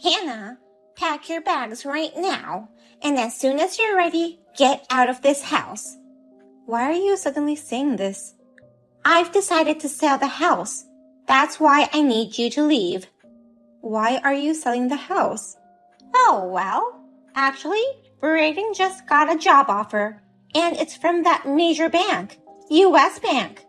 Hannah, pack your bags right now, and as soon as you're ready, get out of this house. Why are you suddenly saying this? I've decided to sell the house. That's why I need you to leave. Why are you selling the house? Oh, well, actually, Braden just got a job offer, and it's from that major bank, U.S. Bank.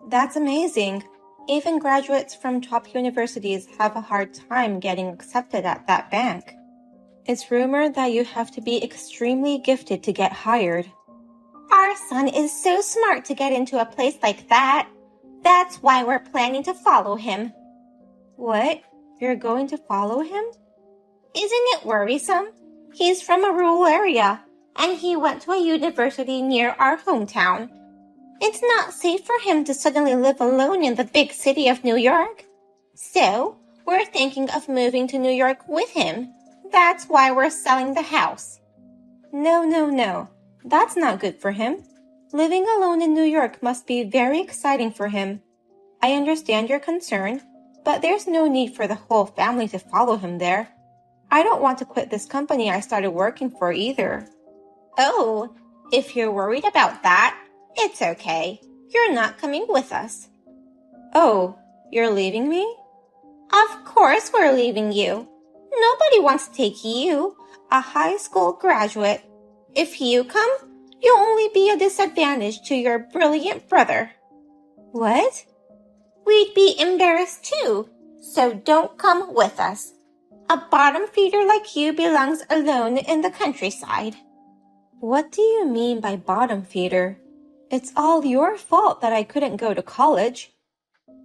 That's amazing. Even graduates from top universities have a hard time getting accepted at that bank. It's rumored that you have to be extremely gifted to get hired. Our son is so smart to get into a place like that. That's why we're planning to follow him. What? You're going to follow him? Isn't it worrisome? He's from a rural area, and he went to a university near our hometown. It's not safe for him to suddenly live alone in the big city of New York. So, we're thinking of moving to New York with him. That's why we're selling the house. No. That's not good for him. Living alone in New York must be very exciting for him. I understand your concern, but there's no need for the whole family to follow him there. I don't want to quit this company I started working for either. Oh, if you're worried about that, it's okay. You're not coming with us. Oh, you're leaving me? Of course we're leaving you. Nobody wants to take you, a high school graduate. If you come, you'll only be a disadvantage to your brilliant brother. What? We'd be embarrassed too, so don't come with us. A bottom feeder like you belongs alone in the countryside. What do you mean by bottom feeder? It's all your fault that I couldn't go to college.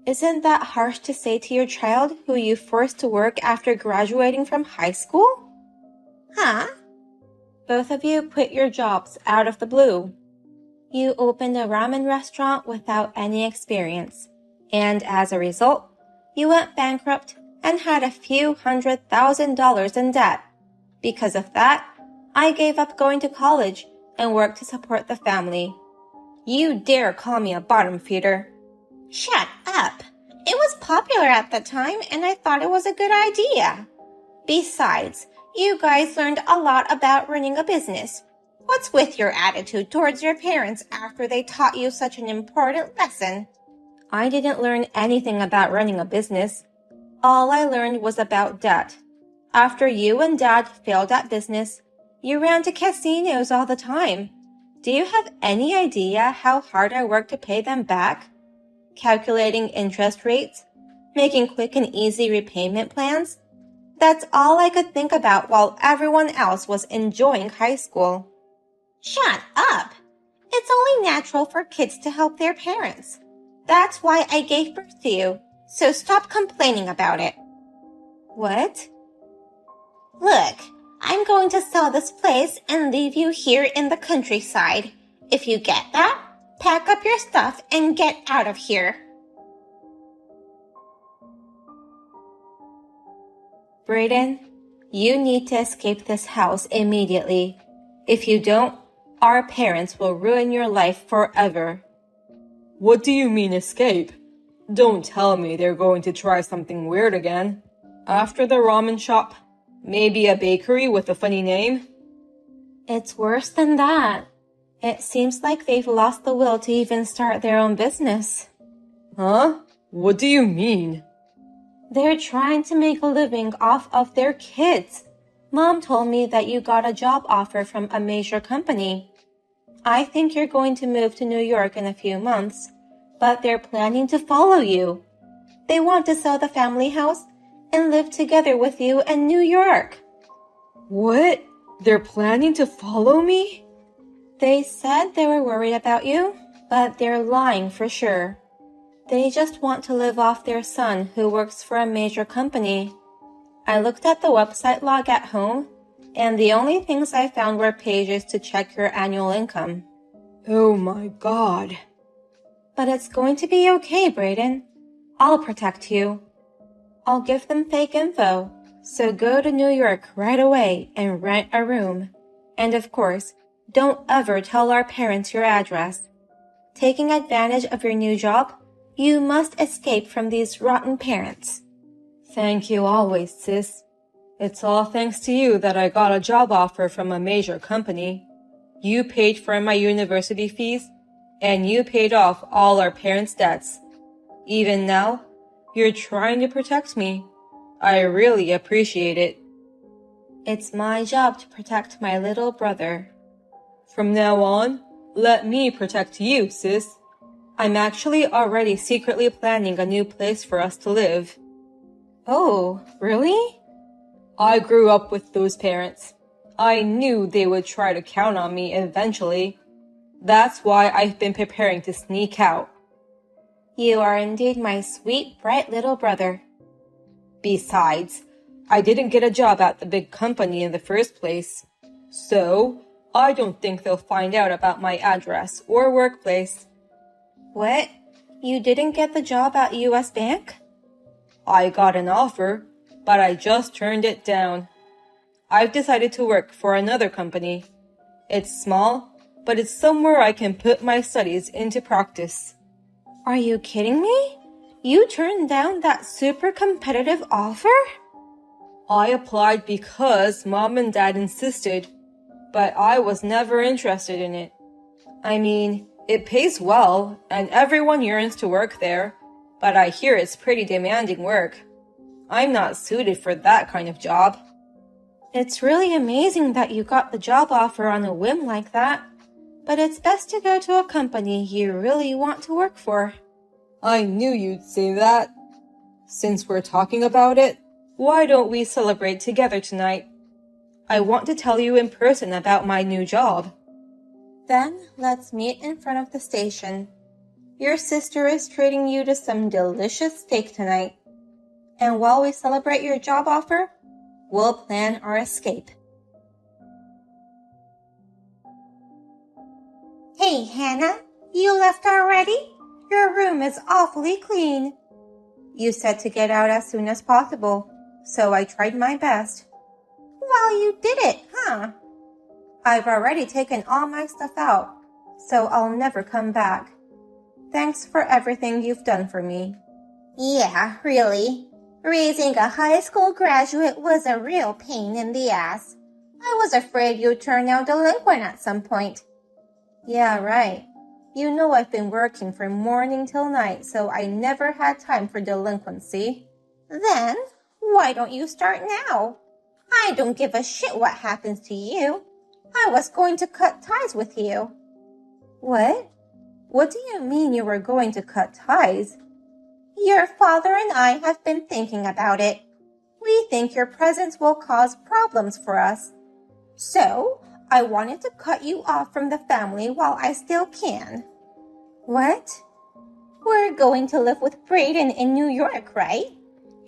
Isn't that harsh to say to your child who you forced to work after graduating from high school? Huh? Both of you quit your jobs out of the blue. You opened a ramen restaurant without any experience, and as a result, you went bankrupt and had a few $100,000 in debt. Because of that, I gave up going to college and worked to support the family. You dare call me a bottom feeder? Shut up. It was popular at the time, and I thought it was a good idea. Besides, you guys learned a lot about running a business. What's with your attitude towards your parents after they taught you such an important lesson? I didn't learn anything about running a business. All I learned was about debt. After you and Dad failed at business, you ran to casinos all the time. Do you have any idea how hard I worked to pay them back? Calculating interest rates? Making quick and easy repayment plans? That's all I could think about while everyone else was enjoying high school. Shut up! It's only natural for kids to help their parents. That's why I gave birth to you, so stop complaining about it. What? Look, I'm going to sell this place and leave you here in the countryside. If you get that, pack up your stuff and get out of here. Braden, you need to escape this house immediately. If you don't, our parents will ruin your life forever. What do you mean escape? Don't tell me they're going to try something weird again. After the ramen shop, maybe a bakery with a funny name? It's worse than that. It seems like they've lost the will to even start their own business. Huh? What do you mean? They're trying to make a living off of their kids. Mom told me that you got a job offer from a major company. I think you're going to move to New York in a few months, but they're planning to follow you. They want to sell the family house and live together with you in New York. What? They're planning to follow me? They said they were worried about you, but they're lying for sure. They just want to live off their son who works for a major company. I looked at the website log at home, and the only things I found were pages to check your annual income. Oh my God. But it's going to be okay, Braden. I'll protect you. I'll give them fake info, so go to New York right away and rent a room. And of course, don't ever tell our parents your address. Taking advantage of your new job, you must escape from these rotten parents. Thank you always, sis. It's all thanks to you that I got a job offer from a major company. You paid for my university fees, and you paid off all our parents' debts. Even now, you're trying to protect me. I really appreciate it. It's my job to protect my little brother. From now on, let me protect you, sis. I'm actually already secretly planning a new place for us to live. Oh, really? I grew up with those parents. I knew they would try to count on me eventually. That's why I've been preparing to sneak out. You are indeed my sweet, bright little brother. Besides, I didn't get a job at the big company in the first place. So, I don't think they'll find out about my address or workplace. What? You didn't get the job at US Bank? I got an offer, but I just turned it down. I've decided to work for another company. It's small, but it's somewhere I can put my studies into practice. Are you kidding me? You turned down that super competitive offer? I applied because Mom and Dad insisted, but I was never interested in it. I mean, it pays well, and everyone yearns to work there, but I hear it's pretty demanding work. I'm not suited for that kind of job. It's really amazing that you got the job offer on a whim like that, but it's best to go to a company you really want to work for. I knew you'd say that. Since we're talking about it, why don't we celebrate together tonight? I want to tell you in person about my new job. Then let's meet in front of the station. Your sister is treating you to some delicious steak tonight. And while we celebrate your job offer, we'll plan our escape. Hey, Hannah, you left already? Your room is awfully clean. You said to get out as soon as possible, so I tried my best. Well, you did it, huh? I've already taken all my stuff out, so I'll never come back. Thanks for everything you've done for me. Yeah, really. Raising a high school graduate was a real pain in the ass. I was afraid you'd turn out delinquent at some point. Yeah, right. You know I've been working from morning till night, so I never had time for delinquency. Then, why don't you start now? I don't give a shit what happens to you. I was going to cut ties with you. What? What do you mean you were going to cut ties? Your father and I have been thinking about it. We think your presence will cause problems for us. So, I wanted to cut you off from the family while I still can. What? We're going to live with Brayden in New York, right?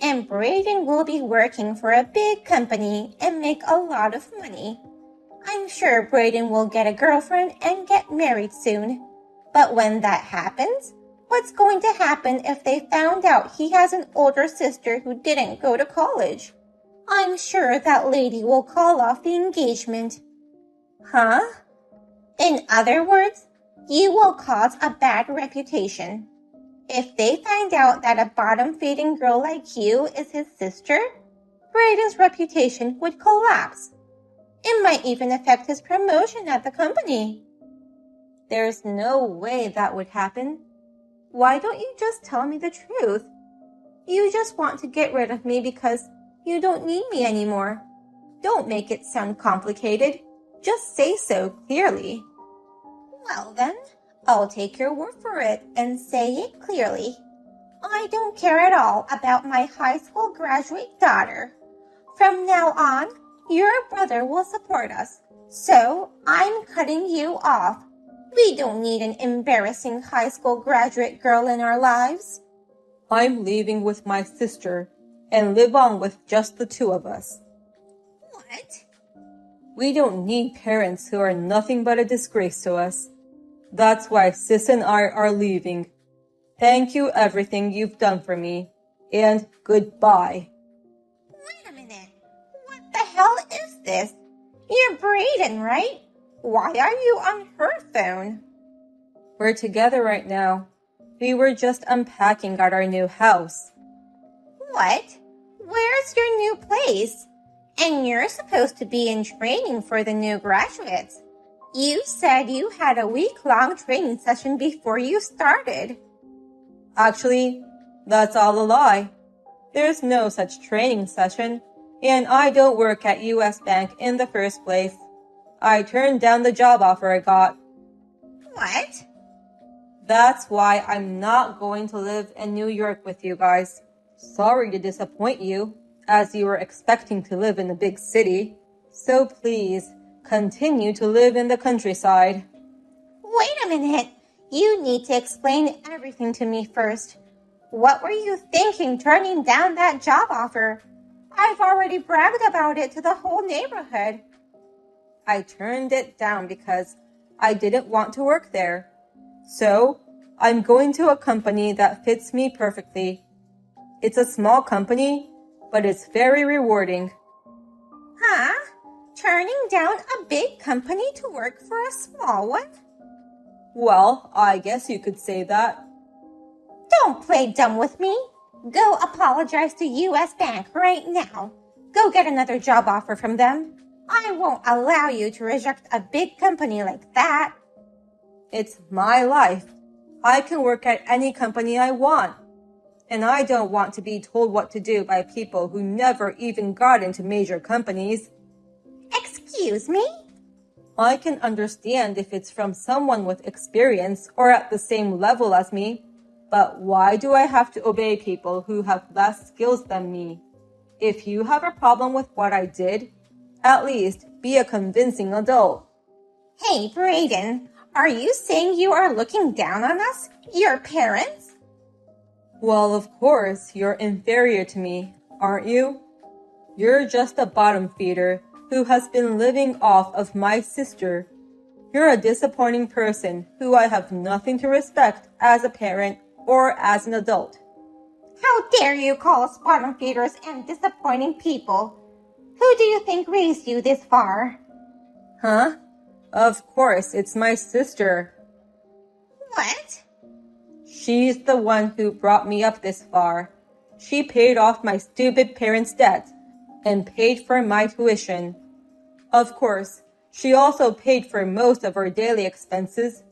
And Brayden will be working for a big company and make a lot of money. I'm sure Brayden will get a girlfriend and get married soon. But when that happens, what's going to happen if they found out he has an older sister who didn't go to college? I'm sure that lady will call off the engagement. Huh? In other words, you will cause a bad reputation. If they find out that a bottom-feeding girl like you is his sister, Brayden's reputation would collapse. It might even affect his promotion at the company. There's no way that would happen. Why don't you just tell me the truth? You just want to get rid of me because you don't need me anymore. Don't make it sound complicated. Just say so clearly. Well then, I'll take your word for it and say it clearly. I don't care at all about my high school graduate daughter. From now on, your brother will support us, so I'm cutting you off. We don't need an embarrassing high school graduate girl in our lives. I'm leaving with my sister and live on with just the two of us. What? We don't need parents who are nothing but a disgrace to us. That's why Sis and I are leaving. Thank you everything you've done for me, and goodbye. Wait a minute. What the hell is this? You're Brayden, right? Why are you on her phone? We're together right now. We were just unpacking at our new house. What? Where's your new place? And you're supposed to be in training for the new graduates. You said you had a week-long training session before you started. Actually, that's all a lie. There's no such training session, and I don't work at US Bank in the first place. I turned down the job offer I got. What? That's why I'm not going to live in New York with you guys. Sorry to disappoint you, as you were expecting to live in a big city. So please, continue to live in the countryside. Wait a minute. You need to explain everything to me first. What were you thinking turning down that job offer? I've already bragged about it to the whole neighborhood. I turned it down because I didn't want to work there. So, I'm going to a company that fits me perfectly. It's a small company, but it's very rewarding. Huh? Turning down a big company to work for a small one? Well, I guess you could say that. Don't play dumb with me. Go apologize to US Bank right now. Go get another job offer from them. I won't allow you to reject a big company like that. It's my life. I can work at any company I want. And I don't want to be told what to do by people who never even got into major companies. Excuse me? I can understand if it's from someone with experience or at the same level as me, but why do I have to obey people who have less skills than me? If you have a problem with what I did, at least be a convincing adult. Hey, Brayden, are you saying you are looking down on us, your parents? Well, of course, you're inferior to me, aren't you? You're just a bottom feeder who has been living off of my sister. You're a disappointing person who I have nothing to respect as a parent or as an adult. How dare you call us bottom feeders and disappointing people? Who do you think raised you this far? Huh? Of course, it's my sister. What? She's the one who brought me up this far. She paid off my stupid parents' debt and paid for my tuition. Of course, she also paid for most of our daily expenses.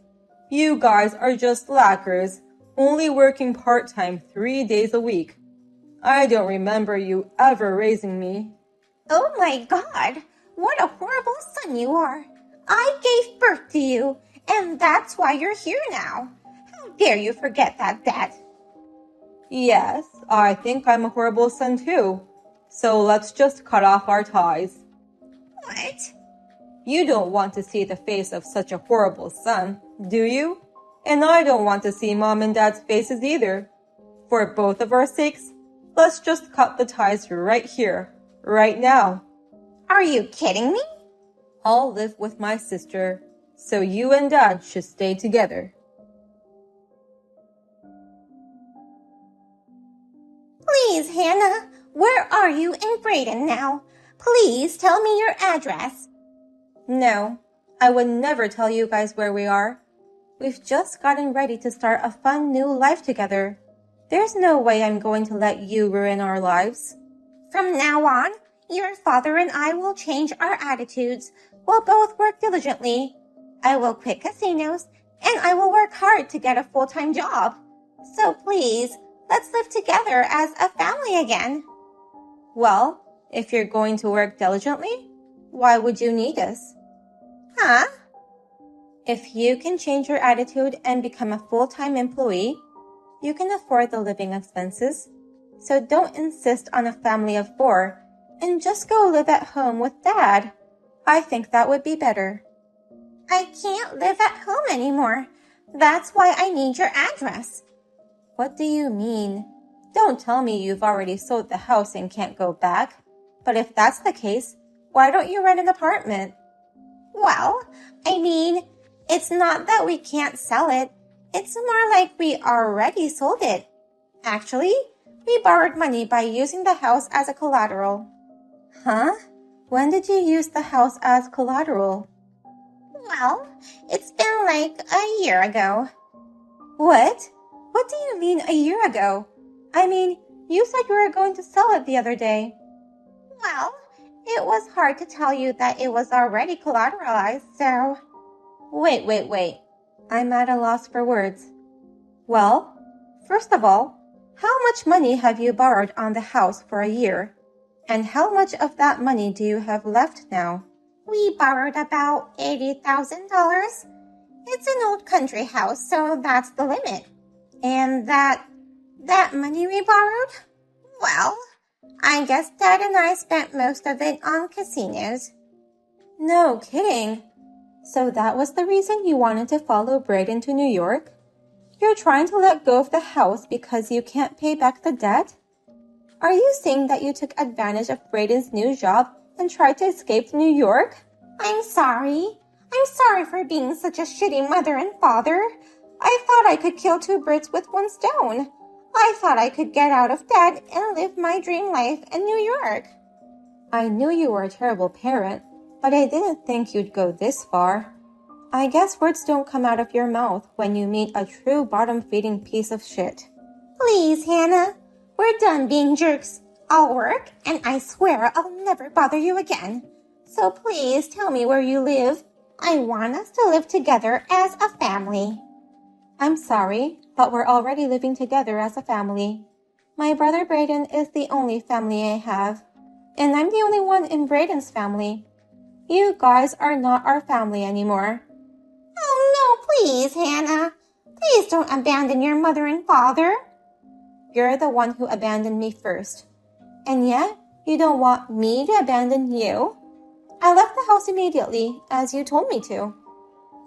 You guys are just slackers, only working part-time 3 days a week. I don't remember you ever raising me. Oh my God, what a horrible son you are. I gave birth to you, and that's why you're here now. How dare you forget that debt? Yes, I think I'm a horrible son too. So let's just cut off our ties. What? You don't want to see the face of such a horrible son, do you? And I don't want to see Mom and Dad's faces either. For both of our sakes, let's just cut the ties right here, right now. Are you kidding me? I'll live with my sister, so you and Dad should stay together. Please, Hannah, where are you in Brayden now? Please tell me your address. No, I would never tell you guys where we are. We've just gotten ready to start a fun new life together. There's no way I'm going to let you ruin our lives. From now on, your father and I will change our attitudes. We'll both work diligently. I will quit casinos, and I will work hard to get a full-time job. So please, let's live together as a family again. Well, if you're going to work diligently, why would you need us? Huh? If you can change your attitude and become a full-time employee, you can afford the living expenses. So don't insist on a family of 4 and just go live at home with Dad. I think that would be better. I can't live at home anymore. That's why I need your address. What do you mean? Don't tell me you've already sold the house and can't go back. But if that's the case, why don't you rent an apartment? Well, I mean, it's not that we can't sell it. It's more like we already sold it. Actually, we borrowed money by using the house as a collateral. Huh? When did you use the house as collateral? Well, it's been like a year ago. What? What do you mean a year ago? I mean, you said you were going to sell it the other day. Well, it was hard to tell you that it was already collateralized, so... Wait. I'm at a loss for words. Well, first of all, how much money have you borrowed on the house for a year? And how much of that money do you have left now? We borrowed about $80,000. It's an old country house, so that's the limit. And that money we borrowed? Well, I guess Dad and I spent most of it on casinos. No kidding. So that was the reason you wanted to follow Brayden to New York? You're trying to let go of the house because you can't pay back the debt? Are you saying that you took advantage of Brayden's new job and tried to escape to New York? I'm sorry. I'm sorry for being such a shitty mother and father. I thought I could kill two birds with one stone. I thought I could get out of debt and live my dream life in New York. I knew you were a terrible parent, but I didn't think you'd go this far. I guess words don't come out of your mouth when you meet a true bottom-feeding piece of shit. Please, Hannah. We're done being jerks. I'll work, and I swear I'll never bother you again. So please tell me where you live. I want us to live together as a family. I'm sorry, but we're already living together as a family. My brother Brayden is the only family I have, and I'm the only one in Brayden's family. You guys are not our family anymore. Oh, no, please, Hannah. Please don't abandon your mother and father. You're the one who abandoned me first. And yet, you don't want me to abandon you? I left the house immediately, as you told me to.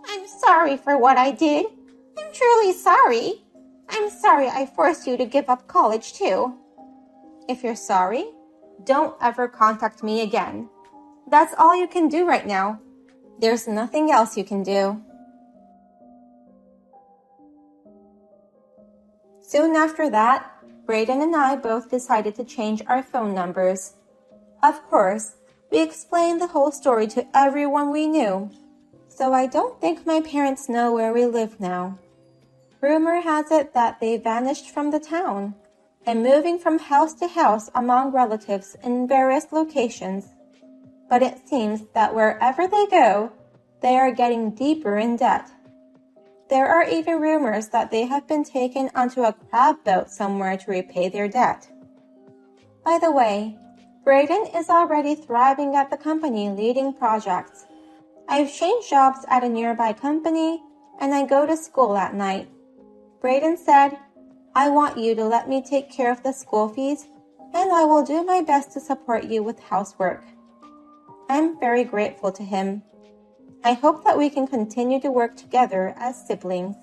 I'm sorry for what I did. I'm truly sorry. I'm sorry I forced you to give up college, too. If you're sorry, don't ever contact me again. That's all you can do right now. There's nothing else you can do. Soon after that, Brayden and I both decided to change our phone numbers. Of course, we explained the whole story to everyone we knew, so I don't think my parents know where we live now. Rumor has it that they vanished from the town and moving from house to house among relatives in various locations. But it seems that wherever they go, they are getting deeper in debt. There are even rumors that they have been taken onto a crab boat somewhere to repay their debt. By the way, Brayden is already thriving at the company leading projects. I've changed jobs at a nearby company, and I go to school at night. Brayden said, I want you to let me take care of the school fees, and I will do my best to support you with housework. I'm very grateful to him. I hope that we can continue to work together as siblings.